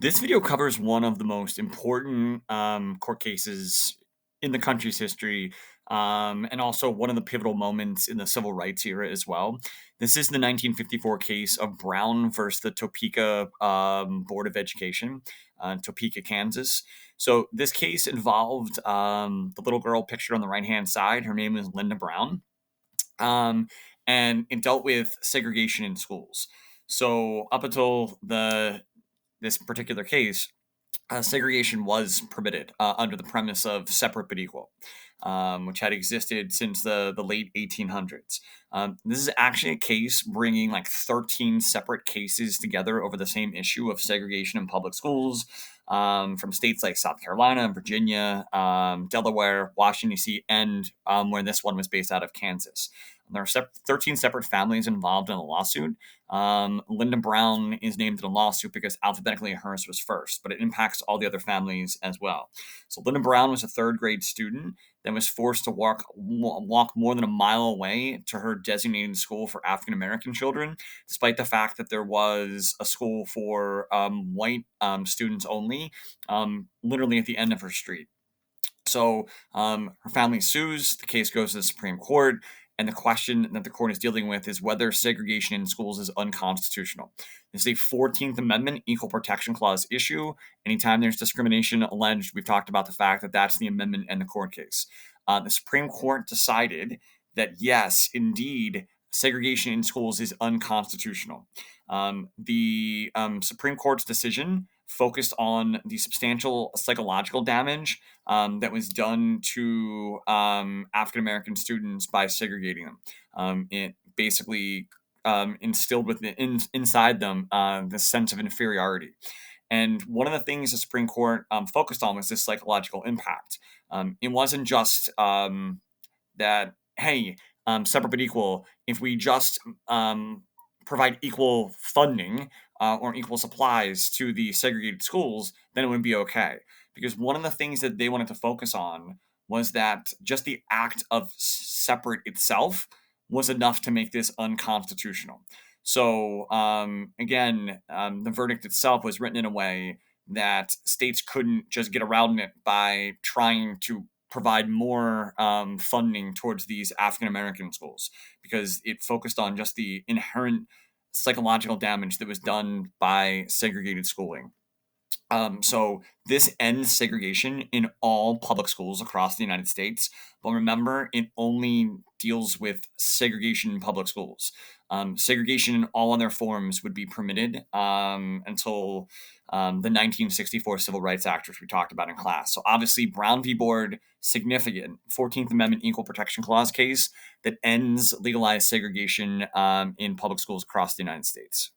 This video covers one of the most important court cases in the country's history, and also one of the pivotal moments in the civil rights era as well. This is the 1954 case of Brown versus the Topeka Board of Education, Topeka, Kansas. So this case involved the little girl pictured on the right hand side. Her name is Linda Brown, um, and it dealt with segregation in schools. So up until the this particular case, segregation was permitted under the premise of separate but equal, which had existed since the late 1800s. This is actually a case bringing like 13 separate cases together over the same issue of segregation in public schools, from states like South Carolina, Virginia, Delaware, Washington, D.C., and where this one was based out of Kansas. There are 13 separate families involved in the lawsuit. Linda Brown is named in the lawsuit because alphabetically hers was first, but it impacts all the other families as well. So Linda Brown was a third grade student that was forced to walk more than a mile away to her designated school for African American children, despite the fact that there was a school for white students only, literally at the end of her street. So her family sues. The case goes to the Supreme Court. And the question that the court is dealing with is whether segregation in schools is unconstitutional. This is a 14th Amendment Equal Protection Clause issue. Anytime there's discrimination alleged, we've talked about the fact that that's the amendment in the court case. The Supreme Court decided that yes, indeed, segregation in schools is unconstitutional. The Supreme Court's decision focused on the substantial psychological damage that was done to African American students by segregating them. It basically instilled inside them the sense of inferiority. And one of the things the Supreme Court focused on was this psychological impact. It wasn't just that, hey, separate but equal, if we just provide equal funding or equal supplies to the segregated schools, then it would be okay. Because one of the things that they wanted to focus on was that just the act of separate itself was enough to make this unconstitutional. So, the verdict itself was written in a way that states couldn't just get around it by trying to provide more funding towards these African American schools, because it focused on just the inherent psychological damage that was done by segregated schooling. So this ends segregation in all public schools across the United States. But remember, it only deals with segregation in public schools. Segregation in all other forms would be permitted until the 1964 Civil Rights Act, which we talked about in class. So obviously, Brown v. Board, significant 14th Amendment Equal Protection Clause case that ends legalized segregation in public schools across the United States.